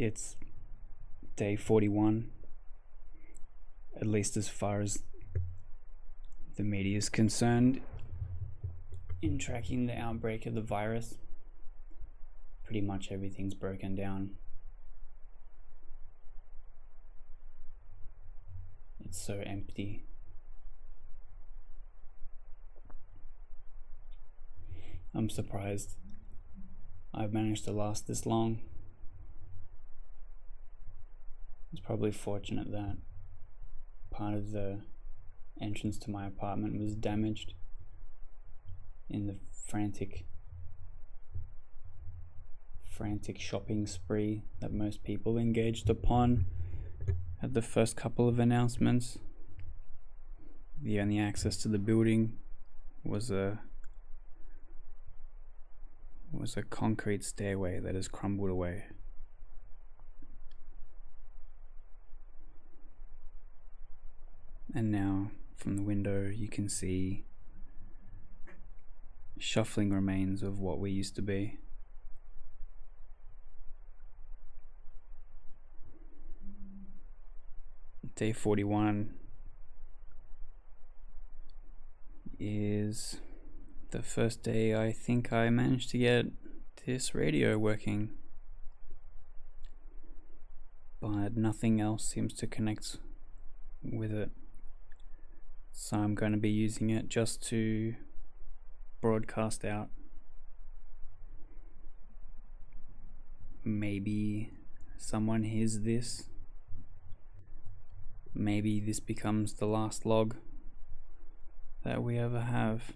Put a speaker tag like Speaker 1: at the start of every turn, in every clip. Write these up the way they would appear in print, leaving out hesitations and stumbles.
Speaker 1: it's day 41, at least as far as the media is concerned, in tracking the outbreak of the virus. Pretty much everything's broken down. It's so empty. I'm surprised I've managed to last this long. It's probably fortunate that part of the entrance to my apartment was damaged in the frantic shopping spree that most people engaged upon at the first couple of announcements. The only access to the building was a concrete stairway that has crumbled away. And now from the window you can see shuffling remains of what we used to be. Day 41 is the first day I think I managed to get this radio working, but nothing else seems to connect with it. So I'm going to be using it just to broadcast out. Maybe someone hears this. Maybe this becomes the last log that we ever have.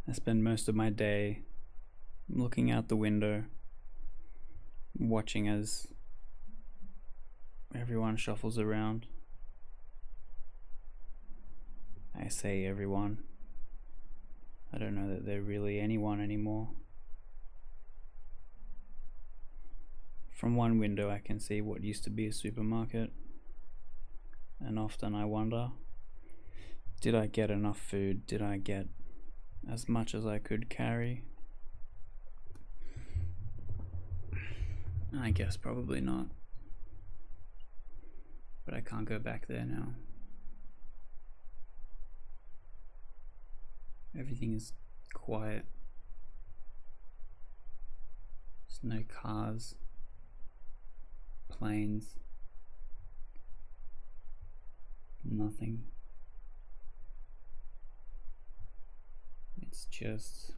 Speaker 1: I spend most of my day looking out the window, watching as everyone shuffles around. I say everyone. I don't know that they're really anyone anymore. From one window I can see what used to be a supermarket, and often I wonder, did I get enough food? Did I get as much as I could carry? I guess probably not. But I can't go back there now. Everything is quiet. There's no cars, planes, nothing. It's just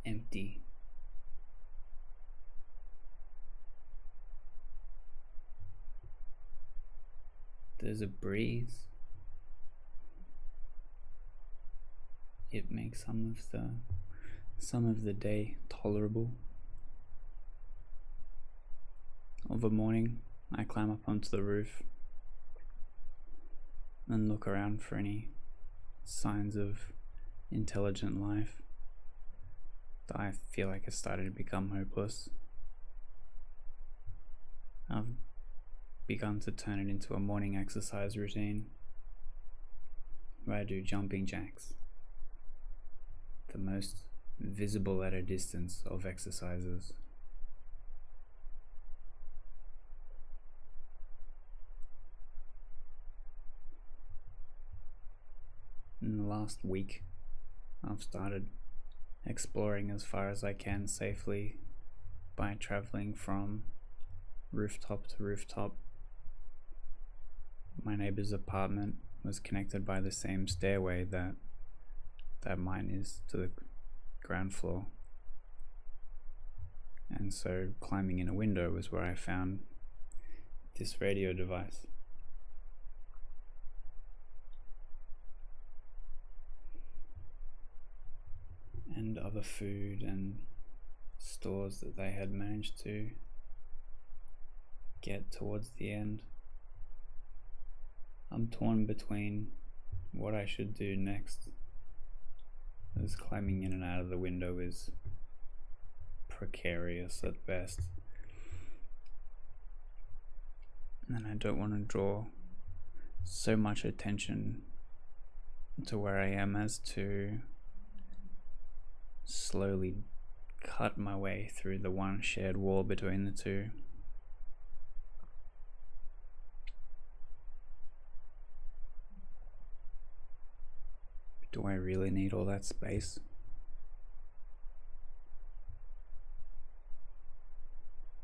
Speaker 1: empty. There's a breeze. It makes some of the day tolerable. Of a morning, I climb up onto the roof and look around for any signs of intelligent life. I feel like it's started to become hopeless. I've begun to turn it into a morning exercise routine where I do jumping jacks, the most visible at a distance of exercises. In the last week, I've started exploring as far as I can safely by traveling from rooftop to rooftop. My neighbor's apartment was connected by the same stairway that mine is to the ground floor, and so climbing in a window was where I found this radio device. And other food and stores that they had managed to get towards the end. I'm torn between what I should do next, as climbing in and out of the window is precarious at best, and I don't want to draw so much attention to where I am as to slowly cut my way through the one shared wall between the two. Do I really need all that space?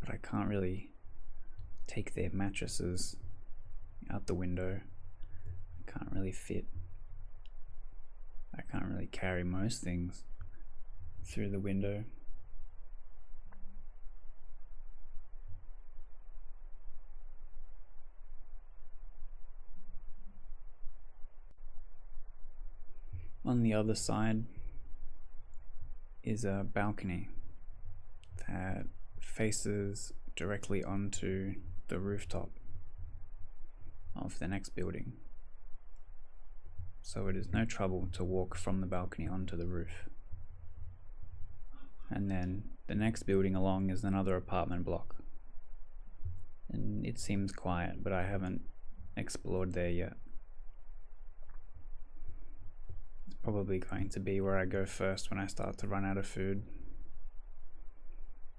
Speaker 1: But I can't really take their mattresses out the window. I can't really fit. I can't really carry most things through the window. On the other side is a balcony that faces directly onto the rooftop of the next building. So it is no trouble to walk from the balcony onto the roof. And then the next building along is another apartment block. And it seems quiet, but I haven't explored there yet. It's probably going to be where I go first when I start to run out of food,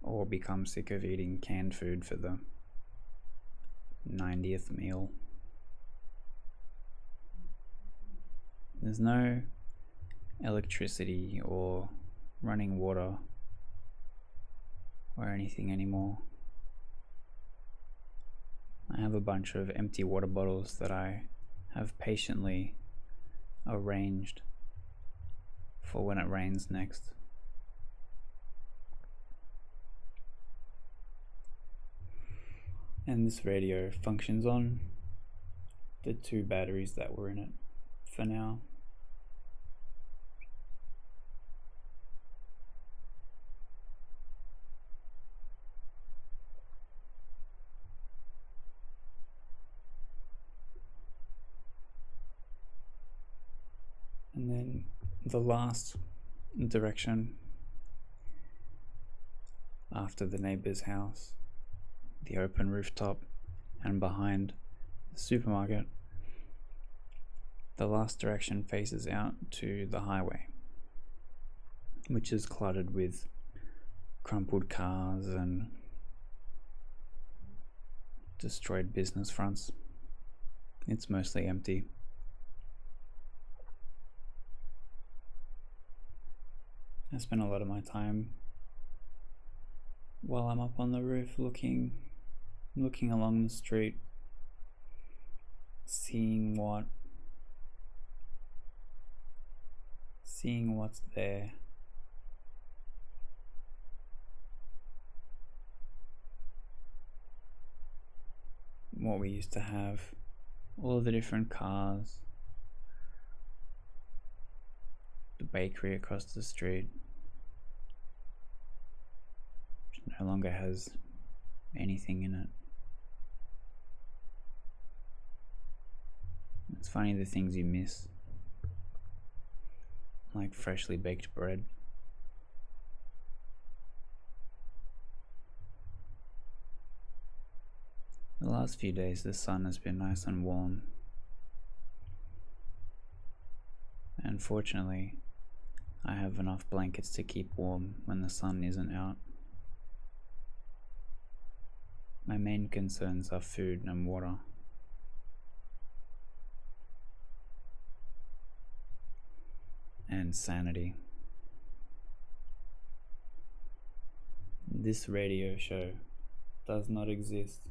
Speaker 1: or become sick of eating canned food for the 90th meal. There's no electricity or running water or anything anymore. I have a bunch of empty water bottles that I have patiently arranged for when it rains next. And this radio functions on the 2 batteries that were in it for now. And then the last direction after the neighbor's house, the open rooftop, and behind the supermarket, the last direction faces out to the highway, which is cluttered with crumpled cars and destroyed business fronts. It's mostly empty. I spend a lot of my time while I'm up on the roof looking along the street, seeing what's there. What we used to have, all the different cars, the bakery across the street, which no longer has anything in it. It's funny the things you miss, like freshly baked bread. The last few days the sun has been nice and warm, and fortunately I have enough blankets to keep warm when the sun isn't out. My main concerns are food and water. And sanity. This radio show does not exist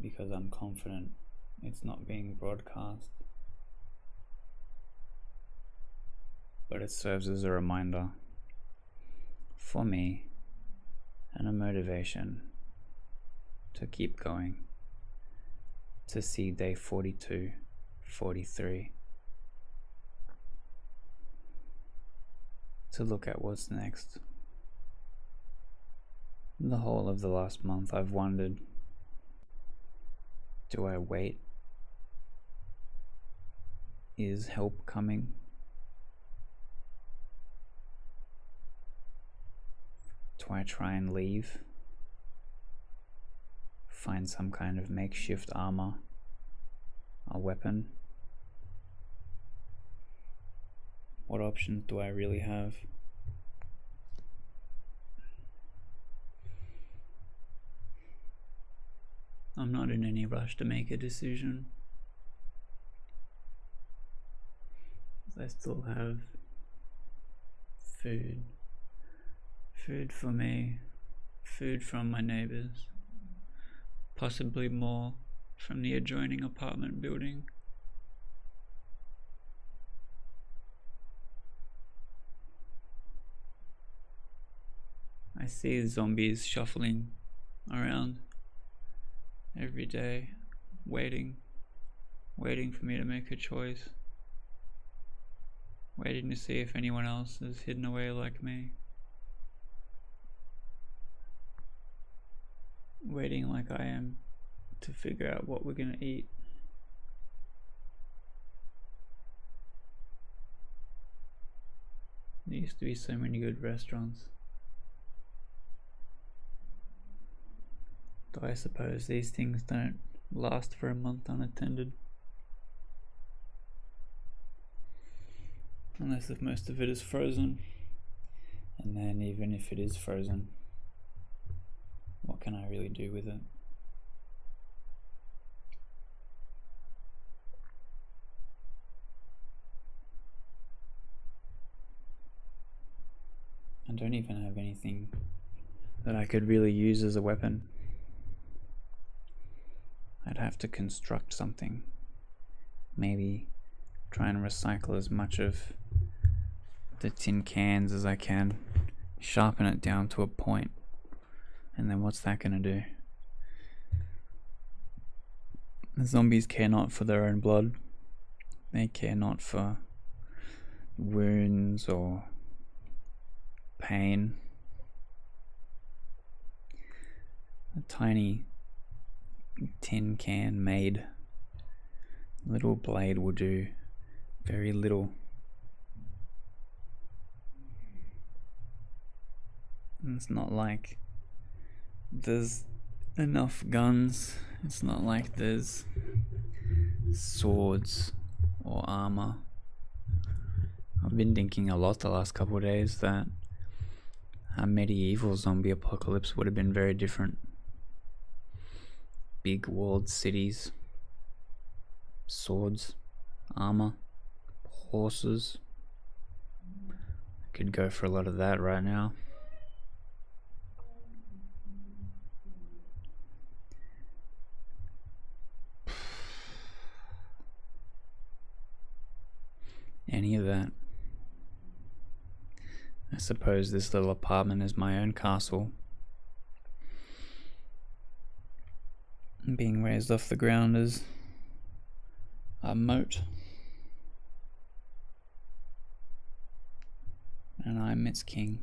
Speaker 1: because I'm confident it's not being broadcast, but it serves as a reminder for me and a motivation to keep going, to see day 42, 43, to look at what's next. The whole of the last month I've wondered, do I wait? Is help coming? Do I try and leave? Find some kind of makeshift armor, a weapon, what options do I really have? I'm not in any rush to make a decision. I still have food. Food for me. Food from my neighbors. Possibly more from the adjoining apartment building. I see zombies shuffling around every day, waiting for me to make a choice, waiting to see if anyone else is hidden away like me, waiting like I am to figure out what we're gonna eat. There used to be so many good restaurants. Though I suppose these things don't last for a month unattended. Unless if most of it is frozen. And then even if it is frozen, what can I really do with it? I don't even have anything that I could really use as a weapon. I'd have to construct something. Maybe try and recycle as much of the tin cans as I can. Sharpen it down to a point. And then what's that gonna do? The zombies care not for their own blood. They care not for wounds or pain. A tiny tin can made little blade will do very little. And it's not like there's enough guns. It's not like there's swords or armor. I've been thinking a lot the last couple of days that a medieval zombie apocalypse would have been very different. Big walled cities, swords, armor, horses. I could go for a lot of that right now. Any of that. I suppose this little apartment is my own castle. Being raised off the ground is a moat. And I'm its king.